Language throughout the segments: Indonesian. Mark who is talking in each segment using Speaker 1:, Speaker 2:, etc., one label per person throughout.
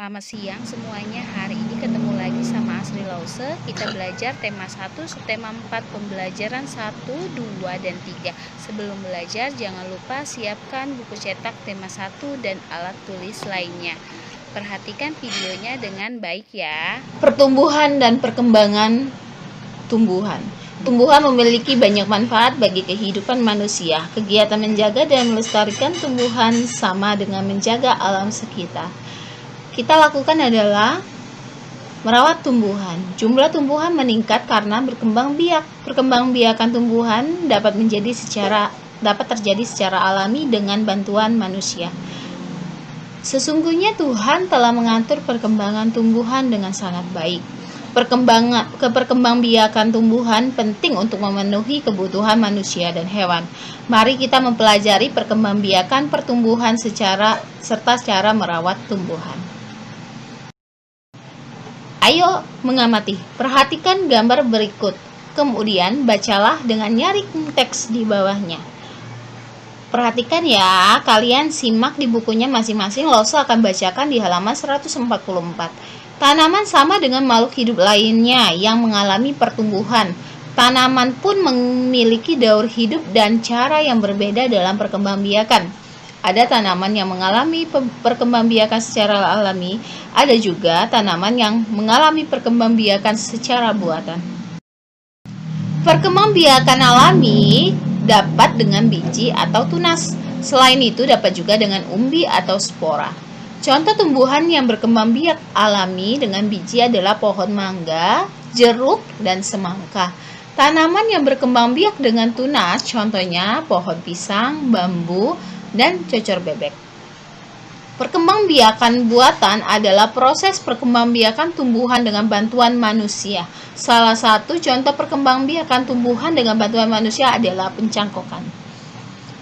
Speaker 1: Selamat siang semuanya, hari ini ketemu lagi sama Asri Lause. Kita belajar tema 1, tema 4, pembelajaran 1, 2, dan 3. Sebelum belajar, jangan lupa siapkan buku cetak tema 1 dan alat tulis lainnya. Perhatikan videonya dengan baik ya.
Speaker 2: Pertumbuhan dan perkembangan tumbuhan. Tumbuhan memiliki banyak manfaat bagi kehidupan manusia. Kegiatan menjaga dan melestarikan tumbuhan sama dengan menjaga alam sekitar. Kita lakukan adalah merawat tumbuhan. Jumlah tumbuhan meningkat karena berkembang biak. Perkembangbiakan tumbuhan dapat terjadi secara alami dengan bantuan manusia. Sesungguhnya Tuhan telah mengatur perkembangan tumbuhan dengan sangat baik. Perkembangbiakan tumbuhan penting untuk memenuhi kebutuhan manusia dan hewan. Mari kita mempelajari perkembangbiakan pertumbuhan serta cara merawat tumbuhan. Ayo mengamati, perhatikan gambar berikut. Kemudian bacalah dengan nyaring teks di bawahnya. Perhatikan ya, kalian simak di bukunya masing-masing. Lause akan bacakan di halaman 144. Tanaman sama dengan makhluk hidup lainnya yang mengalami pertumbuhan. Tanaman pun memiliki daur hidup dan cara yang berbeda dalam perkembangbiakan. Ada tanaman yang mengalami perkembangbiakan secara alami, ada juga tanaman yang mengalami perkembangbiakan secara buatan. Perkembangbiakan alami dapat dengan biji atau tunas. Selain itu dapat juga dengan umbi atau spora. Contoh tumbuhan yang berkembang biak alami dengan biji adalah pohon mangga, jeruk, dan semangka. Tanaman yang berkembang biak dengan tunas contohnya pohon pisang, bambu, dan cocor bebek. Perkembangbiakan buatan adalah proses perkembangbiakan tumbuhan dengan bantuan manusia. Salah satu contoh perkembangbiakan tumbuhan dengan bantuan manusia adalah pencangkokan.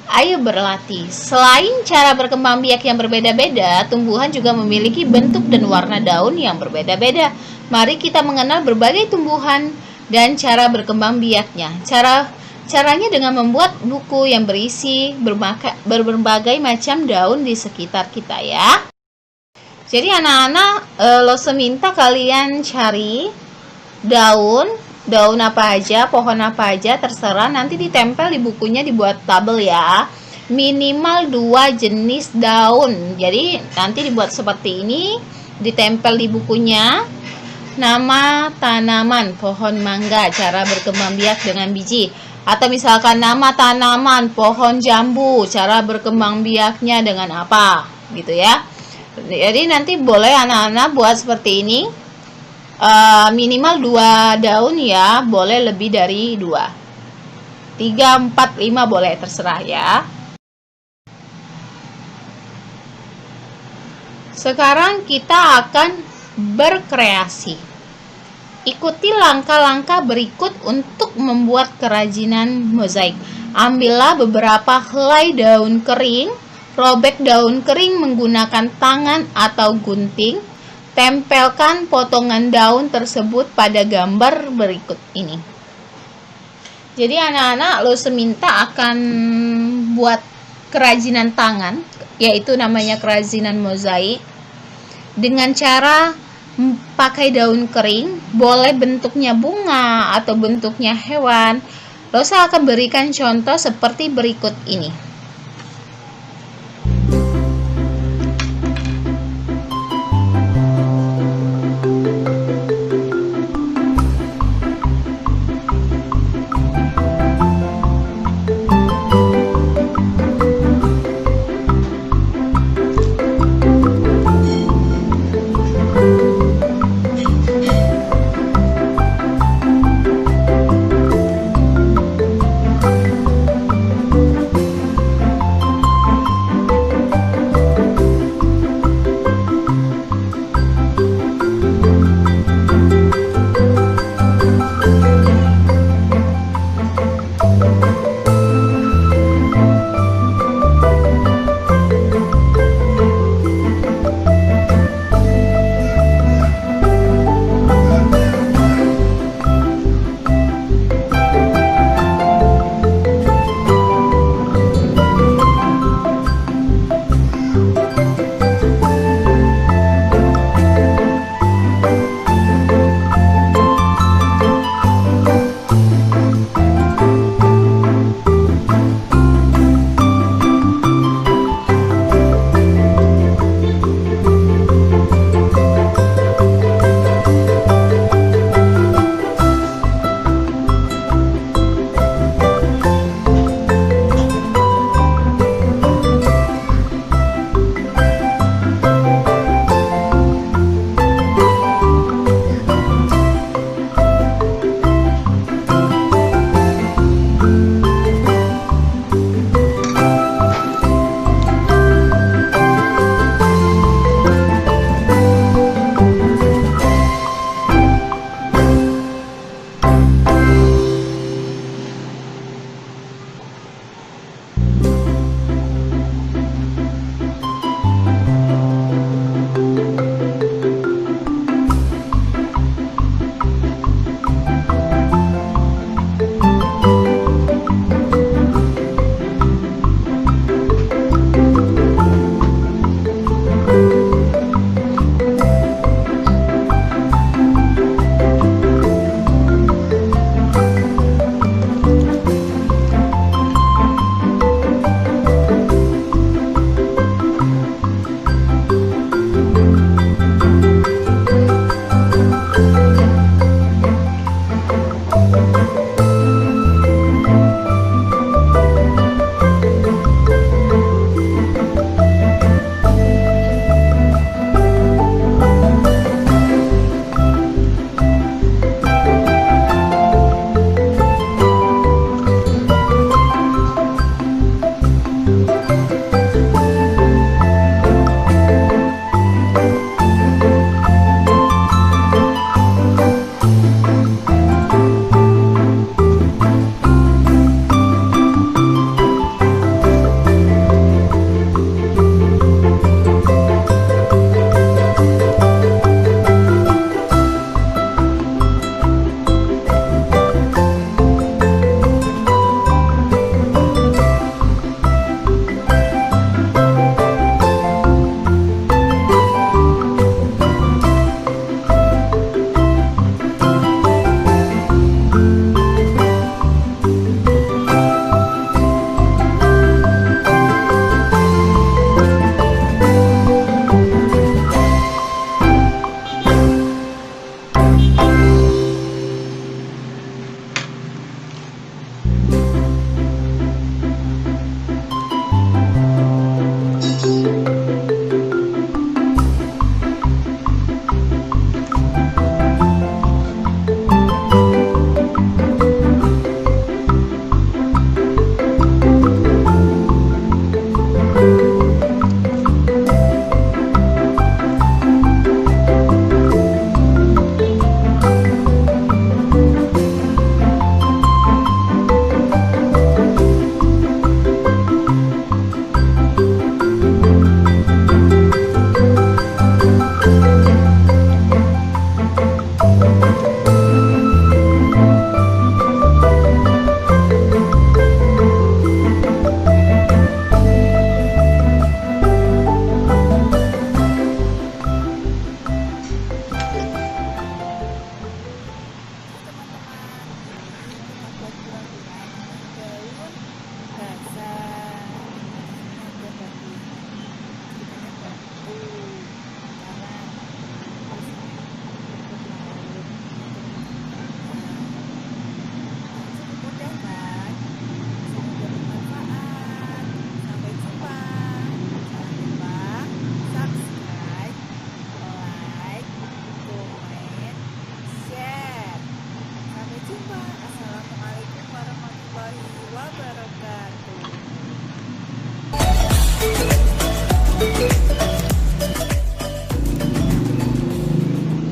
Speaker 2: Ayo berlatih. Selain cara berkembangbiak yang berbeda-beda, tumbuhan juga memiliki bentuk dan warna daun yang berbeda-beda. Mari kita mengenal berbagai tumbuhan dan cara berkembangbiaknya. Caranya dengan membuat buku yang berisi berbagai macam daun di sekitar kita ya. Jadi anak-anak, Lause minta kalian cari daun apa aja, pohon apa aja, terserah, nanti ditempel di bukunya, dibuat tabel ya. Minimal 2 jenis daun. Jadi nanti dibuat seperti ini, ditempel di bukunya. Nama tanaman, pohon mangga, cara berkembang biak dengan biji. Atau misalkan nama tanaman, pohon jambu, cara berkembang biaknya dengan apa, gitu ya. Jadi nanti boleh anak-anak buat seperti ini. Minimal 2 daun ya, boleh lebih dari 2. 3, 4, 5 boleh, terserah ya. Sekarang kita akan berkreasi. Ikuti langkah-langkah berikut untuk membuat kerajinan mozaik. Ambillah beberapa helai daun kering, robek daun kering menggunakan tangan atau gunting. Tempelkan potongan daun tersebut pada gambar berikut ini. Jadi anak-anak, Lause minta akan buat kerajinan tangan, yaitu namanya kerajinan mozaik, dengan cara pakai daun kering, boleh bentuknya bunga atau bentuknya hewan. Lause akan berikan contoh seperti berikut ini.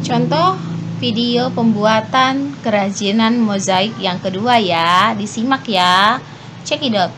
Speaker 2: Contoh video pembuatan kerajinan mozaik yang kedua ya, disimak ya. Check it out.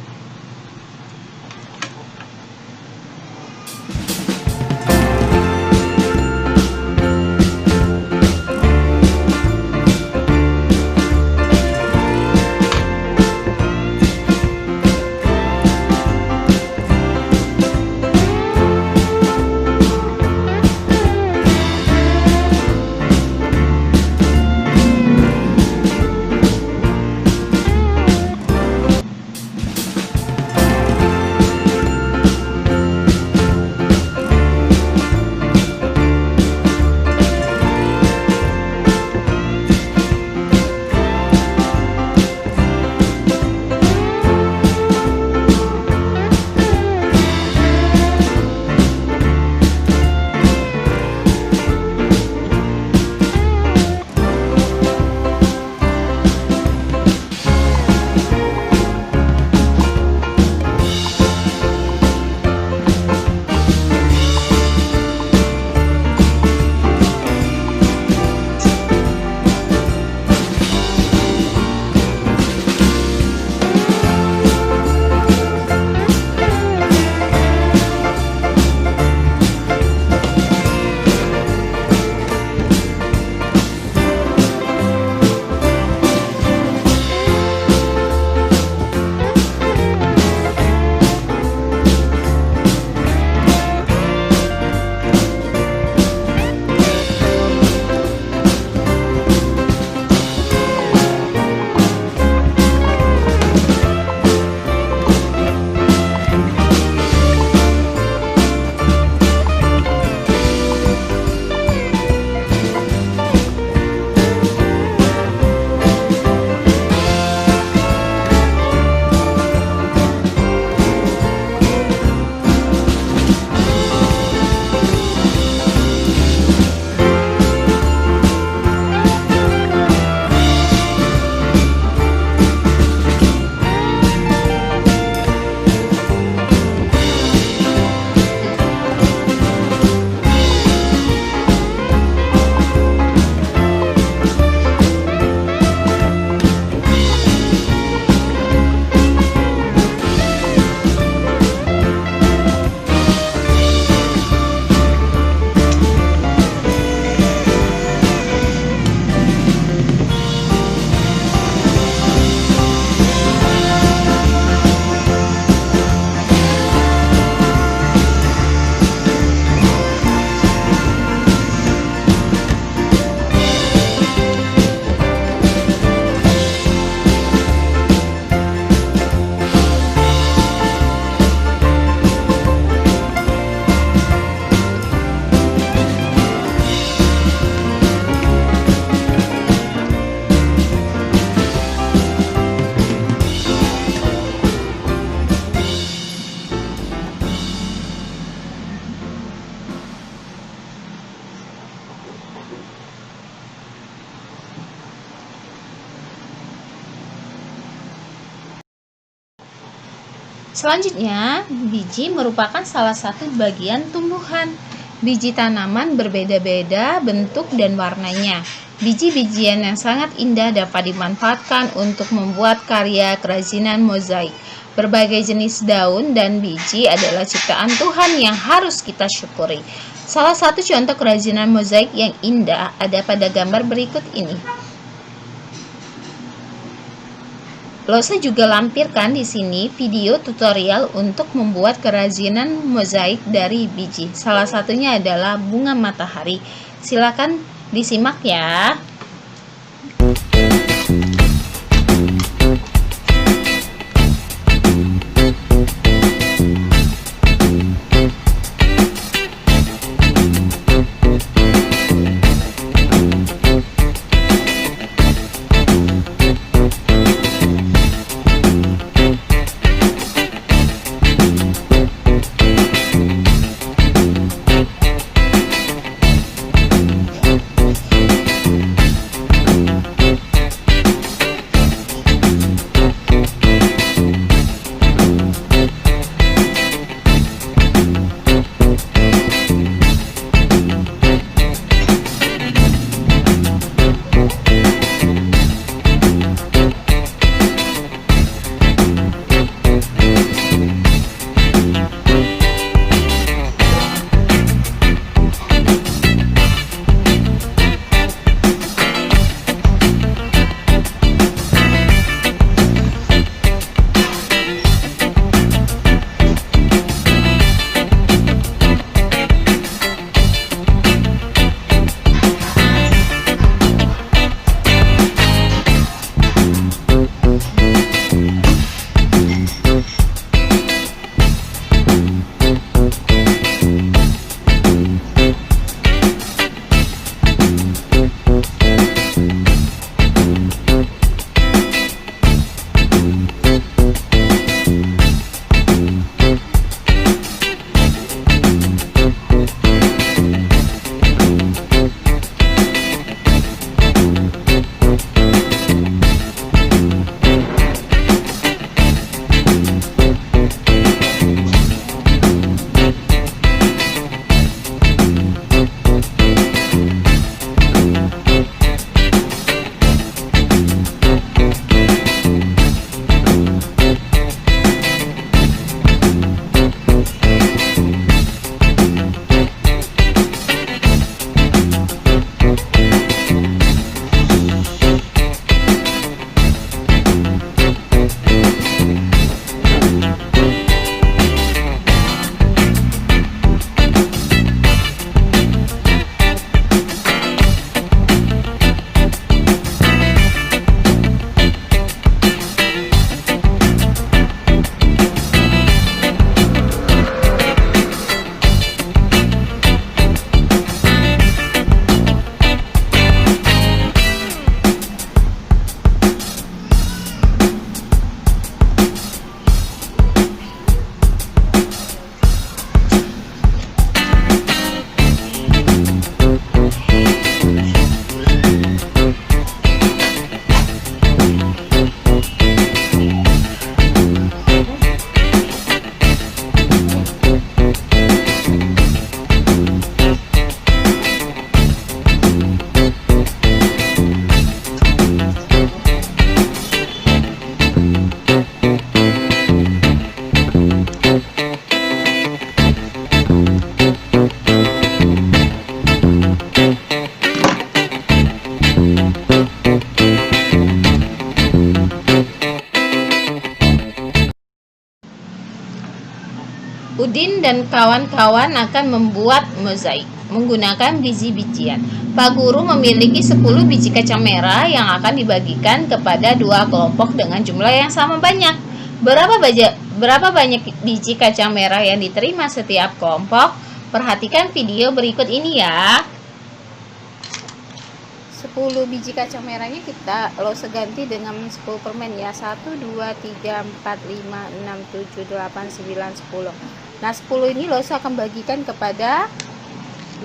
Speaker 2: Selanjutnya, biji merupakan salah satu bagian tumbuhan. Biji tanaman berbeda-beda bentuk dan warnanya. Biji-bijian yang sangat indah dapat dimanfaatkan untuk membuat karya kerajinan mozaik. Berbagai jenis daun dan biji adalah ciptaan Tuhan yang harus kita syukuri. Salah satu contoh kerajinan mozaik yang indah ada pada gambar berikut ini. Lose juga lampirkan di sini video tutorial untuk membuat kerajinan mozaik dari biji. Salah satunya adalah bunga matahari. Silakan disimak ya. Mimin dan kawan-kawan akan membuat mozaik menggunakan biji-bijian. Pak Guru memiliki 10 biji kacang merah yang akan dibagikan kepada 2 kelompok dengan jumlah yang sama banyak. Berapa banyak biji kacang merah yang diterima setiap kelompok? Perhatikan video berikut ini ya.
Speaker 1: 10 biji kacang merahnya kita lose ganti dengan 10 permen ya. 1, 2, 3, 4, 5, 6, 7, 8, 9, 10. Nah 10 ini lose akan bagikan kepada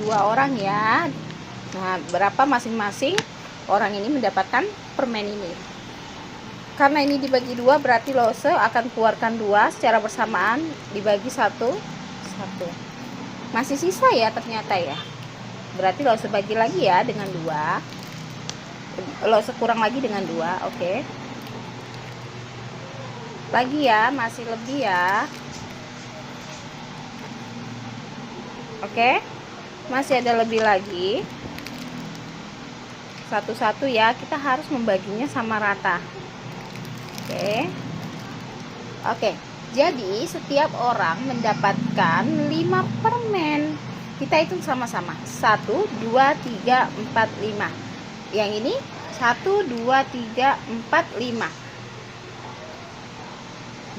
Speaker 1: 2 orang ya. Nah berapa masing-masing orang ini mendapatkan permen ini. Karena ini dibagi 2 berarti lose akan keluarkan 2 secara bersamaan, dibagi 1. Masih sisa ya ternyata ya. Berarti lose bagi lagi ya dengan 2. Lose kurang lagi dengan 2. Oke. Lagi ya, masih lebih ya. Oke. Masih ada lebih lagi. Satu-satu ya, kita harus membaginya sama rata. Oke. Jadi setiap orang mendapatkan 5 permen. Kita hitung sama-sama. 1, 2, 3, 4, 5. Yang ini 1, 2, 3, 4, 5.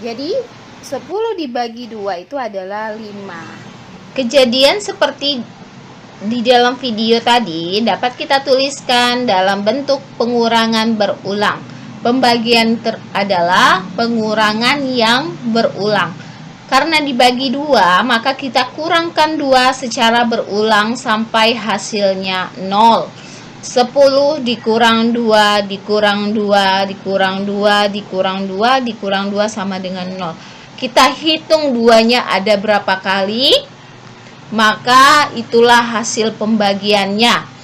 Speaker 1: Jadi 10 dibagi 2 itu adalah 5.
Speaker 2: Kejadian seperti di dalam video tadi dapat kita tuliskan dalam bentuk pengurangan berulang. Pembagian adalah pengurangan yang berulang. Karena dibagi 2, maka kita kurangkan 2 secara berulang sampai hasilnya 0. 10 dikurang 2, dikurang 2, dikurang 2, dikurang 2, dikurang 2 sama dengan 0. Kita hitung 2-nya ada berapa kali, maka itulah hasil pembagiannya.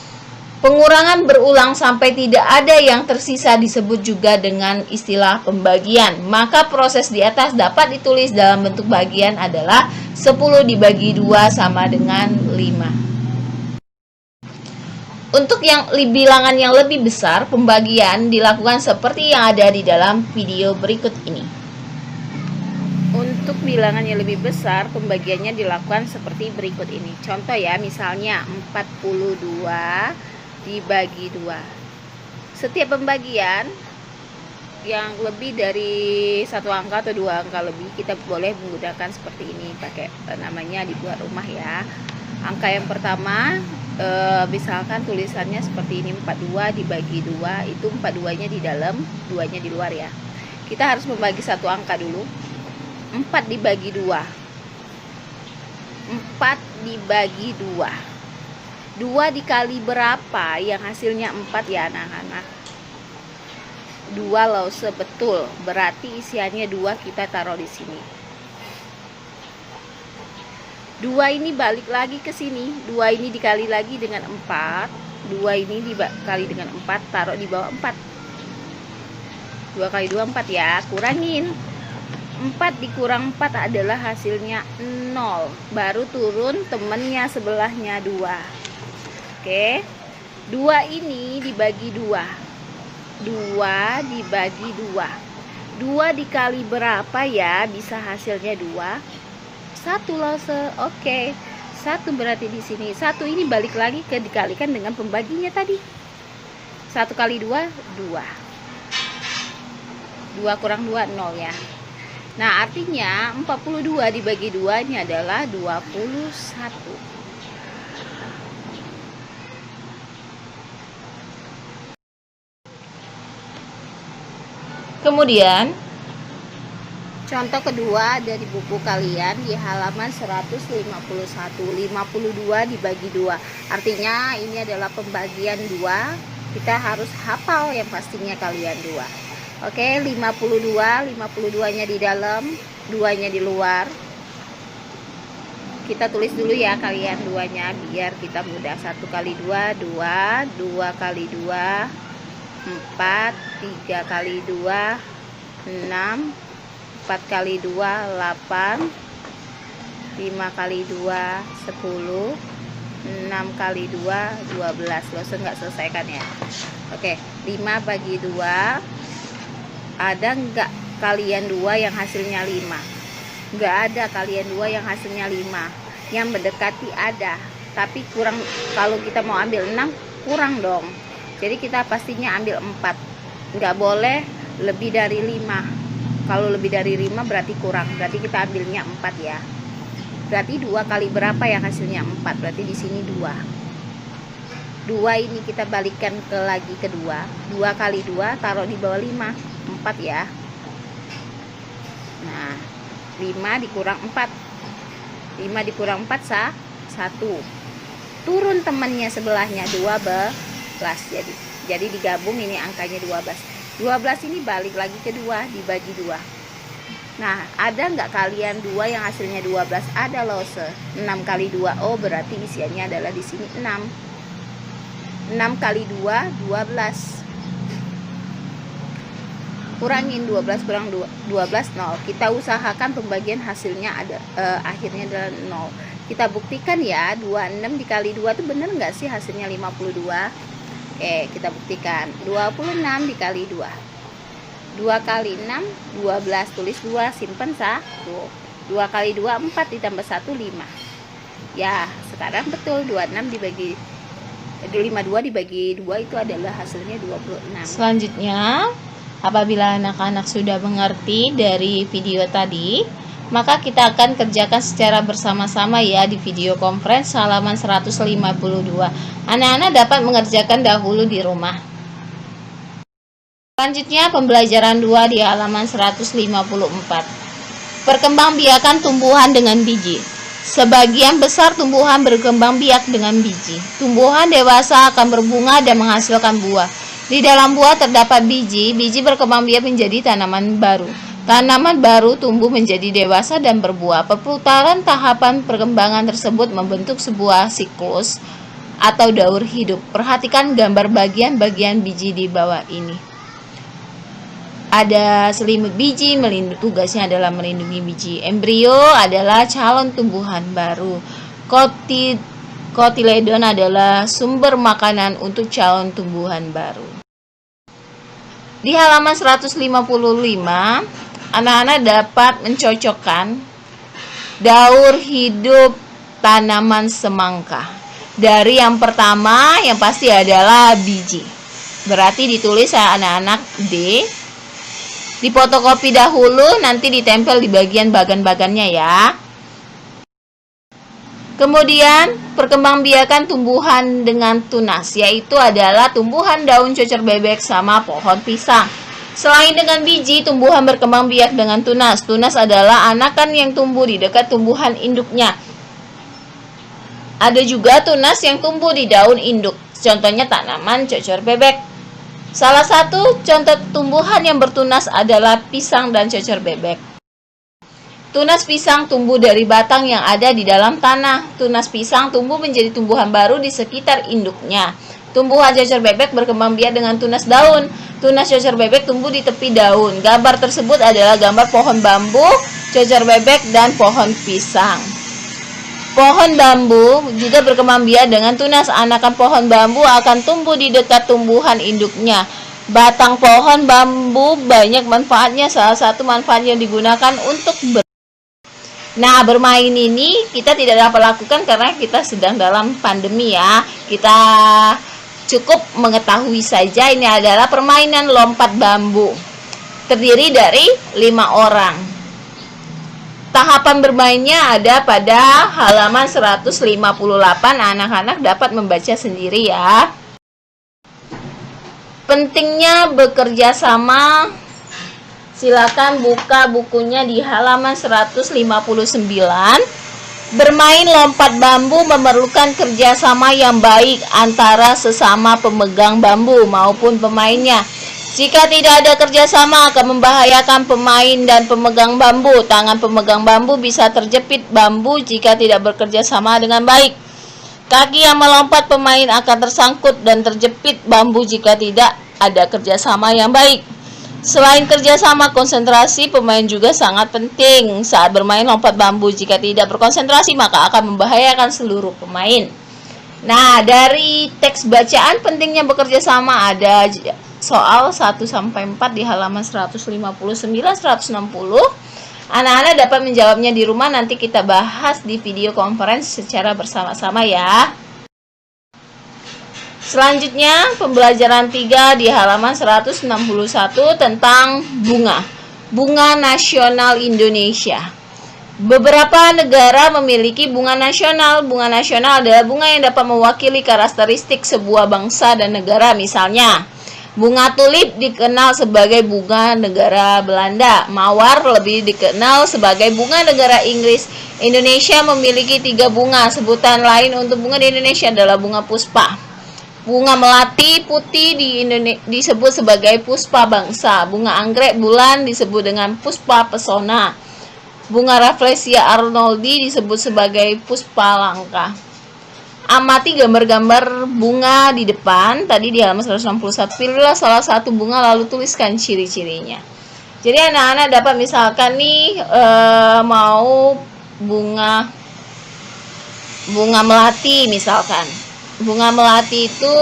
Speaker 2: Pengurangan berulang sampai tidak ada yang tersisa disebut juga dengan istilah pembagian. Maka proses di atas dapat ditulis dalam bentuk bagian adalah 10 dibagi 2 sama dengan 5. Untuk yang bilangan yang lebih besar, pembagian dilakukan seperti yang ada di dalam video berikut ini.
Speaker 1: Untuk bilangan yang lebih besar, pembagiannya dilakukan seperti berikut ini. Contoh ya, misalnya 42 dibagi 2. Setiap pembagian yang lebih dari 1 angka atau 2 angka lebih, kita boleh menggunakan seperti ini, pakai namanya dibuat rumah ya. Angka yang pertama misalkan tulisannya seperti ini, 42 dibagi 2, itu 42-nya di dalam, 2-nya di luar ya. Kita harus membagi satu angka dulu. 4 dibagi 2. 4 dibagi 2. 2 dikali berapa yang hasilnya 4 ya anak-anak? 2 lose betul, berarti isiannya 2, kita taruh di sini. 2 ini balik lagi ke sini, 2 ini dikali lagi dengan 4, 2 ini dikali dengan 4, taruh di bawah 4. 2 kali 2 4 ya, kurangin. 4 dikurang 4 adalah hasilnya 0. Baru turun temennya sebelahnya 2. Oke. 2 ini dibagi 2. 2 dibagi 2. 2 dikali berapa ya bisa hasilnya 2? 1 lose. Oke. 1 berarti di sini. 1 ini balik lagi ke dikalikan dengan pembaginya tadi. 1 kali 2 2. 2 kurang 2 0 ya. Nah, artinya 42 dibagi 2 ini adalah 21.
Speaker 2: Kemudian
Speaker 1: contoh kedua ada di buku kalian di halaman 151. 52 dibagi 2. Artinya ini adalah pembagian 2. Kita harus hafal yang pastinya kalian 2. Oke, 52. 52-nya di dalam, 2-nya di luar. Kita tulis dulu ya kalian 2-nya biar kita mudah. 1 kali 2 2, 2 kali 2 4, 3 kali 2 6, 4 kali 2 8, 5 kali 2 10, 6 kali 2 12. Loh, nggak selesaikan ya. Oke, 5 bagi 2. Ada nggak kalian 2 yang hasilnya 5? nggak ada kalian 2 yang hasilnya 5. Yang mendekati ada, tapi kurang. Kalau kita mau ambil 6 kurang dong, jadi kita pastinya ambil 4, nggak boleh lebih dari 5. Kalau lebih dari 5 berarti kurang, berarti kita ambilnya 4 ya. Berarti 2 kali berapa yang hasilnya 4, berarti di sini 2 ini kita balikan ke lagi kedua. 2 kali 2 taruh di bawah 5, 4 ya. Nah 5 dikurang 4, 5 dikurang 4 1. Turun temannya sebelahnya 12. Jadi digabung ini angkanya 12. 12 ini balik lagi ke 2, dibagi 2. Nah ada nggak kalian 2 yang hasilnya 12? Ada loh. 6 kali 2, oh berarti isiannya adalah di sini 6. 6 kali 2 12. Kurangin 12 kurang 12 0. Kita usahakan pembagian hasilnya akhirnya adalah 0. Kita buktikan ya, 26 dikali 2 itu bener nggak sih hasilnya 52? Oke, kita buktikan. 26 dikali 2, 2 kali 6 12, tulis 2, simpen 1. 2 kali 2 4, ditambah 1 5. Ya sekarang betul 26 dibagi 52 dibagi 2 itu adalah hasilnya 26.
Speaker 2: Selanjutnya, apabila anak-anak sudah mengerti dari video tadi, maka kita akan kerjakan secara bersama-sama ya di video conference halaman 152. Anak-anak dapat mengerjakan dahulu di rumah. Selanjutnya pembelajaran 2 di halaman 154. Perkembangbiakan tumbuhan dengan biji. Sebagian besar tumbuhan berkembang biak dengan biji. Tumbuhan dewasa akan berbunga dan menghasilkan buah. Di dalam buah terdapat biji. Biji berkembang biak menjadi tanaman baru. Tanaman baru tumbuh menjadi dewasa dan berbuah. Perputaran tahapan perkembangan tersebut membentuk sebuah siklus atau daur hidup. Perhatikan gambar bagian-bagian biji di bawah ini. Ada selimut biji, tugasnya adalah melindungi biji. Embrio adalah calon tumbuhan baru. Kotiledon adalah sumber makanan untuk calon tumbuhan baru. Di halaman 155, anak-anak dapat mencocokkan daur hidup tanaman semangka. Dari yang pertama, yang pasti adalah biji. Berarti ditulis anak-anak D. Difotokopi dahulu, nanti ditempel di bagian bagan-bagannya ya. Kemudian, perkembangbiakan tumbuhan dengan tunas, yaitu adalah tumbuhan daun cocor bebek sama pohon pisang. Selain dengan biji, tumbuhan berkembang biak dengan tunas. Tunas adalah anakan yang tumbuh di dekat tumbuhan induknya. Ada juga tunas yang tumbuh di daun induk. Contohnya tanaman cocor bebek. Salah satu contoh tumbuhan yang bertunas adalah pisang dan cocor bebek. Tunas pisang tumbuh dari batang yang ada di dalam tanah. Tunas pisang tumbuh menjadi tumbuhan baru di sekitar induknya. Tumbuhan cocor bebek berkembang biak dengan tunas daun. Tunas cocor bebek tumbuh di tepi daun. Gambar tersebut adalah gambar pohon bambu, cocor bebek, dan pohon pisang. Pohon bambu juga berkembang biak dengan tunas. Anakan pohon bambu akan tumbuh di dekat tumbuhan induknya. Batang pohon bambu banyak manfaatnya. Salah satu manfaat yang digunakan untuk bermain ini kita tidak dapat lakukan karena kita sedang dalam pandemi ya. Kita cukup mengetahui saja ini adalah permainan lompat bambu. Terdiri dari 5 orang. Tahapan bermainnya ada pada halaman 158. Anak-anak dapat membaca sendiri ya. Pentingnya bekerja sama. Silakan buka bukunya di halaman 159. Bermain lompat bambu memerlukan kerjasama yang baik antara sesama pemegang bambu maupun pemainnya. Jika tidak ada kerjasama akan membahayakan pemain dan pemegang bambu. Tangan pemegang bambu bisa terjepit bambu jika tidak bekerja sama dengan baik. Kaki yang melompat pemain akan tersangkut dan terjepit bambu jika tidak ada kerjasama yang baik. Selain kerjasama, konsentrasi pemain juga sangat penting saat bermain lompat bambu. Jika tidak berkonsentrasi maka akan membahayakan seluruh pemain. Nah, dari teks bacaan pentingnya bekerja sama ada soal 1-4 di halaman 159, 160. Anak-anak dapat menjawabnya di rumah, nanti kita bahas di video conference secara bersama-sama ya. Selanjutnya, pembelajaran 3 di halaman 161 tentang bunga. Bunga nasional Indonesia. Beberapa negara memiliki bunga nasional. Bunga nasional adalah bunga yang dapat mewakili karakteristik sebuah bangsa dan negara. Misalnya, bunga tulip dikenal sebagai bunga negara Belanda. Mawar lebih dikenal sebagai bunga negara Inggris. Indonesia memiliki 3 bunga. Sebutan lain untuk bunga di Indonesia adalah bunga puspa. Bunga melati putih disebut sebagai puspa bangsa. Bunga anggrek bulan disebut dengan puspa pesona. Bunga Rafflesia arnoldi disebut sebagai puspa langka. Amati gambar-gambar bunga di depan. Tadi di halaman 161. Pilihlah salah satu bunga lalu tuliskan ciri-cirinya. Jadi anak-anak dapat misalkan nih mau bunga melati misalkan. Bunga melati itu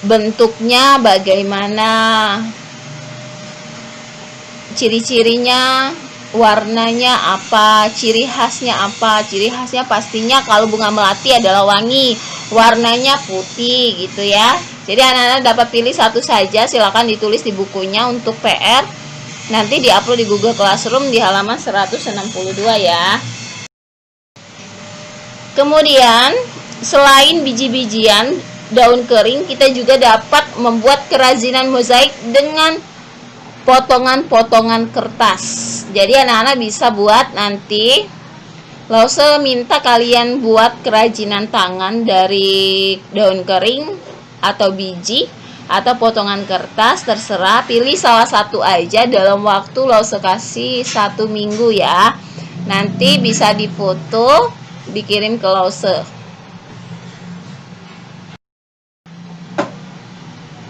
Speaker 2: bentuknya bagaimana, ciri-cirinya, warnanya apa, ciri khasnya apa. Ciri khasnya pastinya kalau bunga melati adalah wangi, warnanya putih gitu ya. Jadi anak-anak dapat pilih satu saja, silakan ditulis di bukunya untuk PR. Nanti diupload di Google Classroom di halaman 162 ya. Kemudian, selain biji-bijian, daun kering, kita juga dapat membuat kerajinan mozaik dengan potongan-potongan kertas. Jadi anak-anak bisa buat nanti. Lause minta kalian buat kerajinan tangan dari daun kering atau biji atau potongan kertas, terserah. Pilih salah satu aja dalam waktu Lause kasih 1 minggu ya. Nanti bisa difoto, dikirim ke Lause.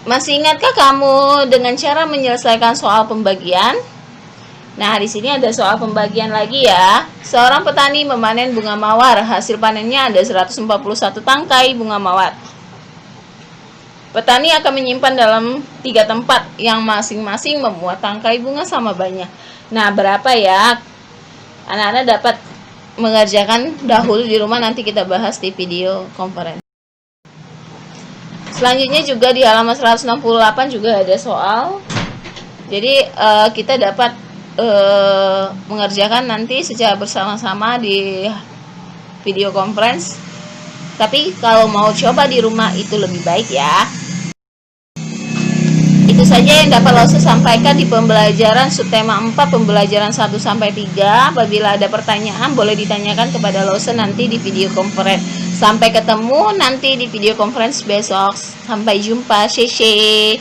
Speaker 2: Masih ingatkah kamu dengan cara menyelesaikan soal pembagian? Nah, di sini ada soal pembagian lagi ya. Seorang petani memanen bunga mawar. Hasil panennya ada 141 tangkai bunga mawar. Petani akan menyimpan dalam 3 tempat yang masing-masing memuat tangkai bunga sama banyak. Nah, berapa ya? Anak-anak dapat mengerjakan dahulu di rumah, nanti kita bahas di video conference. Selanjutnya juga di halaman 168 juga ada soal. Jadi kita dapat mengerjakan nanti secara bersama-sama di video conference. Tapi kalau mau coba di rumah itu lebih baik ya. Itu saja yang dapat Lause sampaikan di pembelajaran subtema 4 pembelajaran 1 sampai 3. Apabila ada pertanyaan boleh ditanyakan kepada Lause nanti di video conference. Sampai ketemu nanti di video conference besok. Sampai jumpa. Sheshe.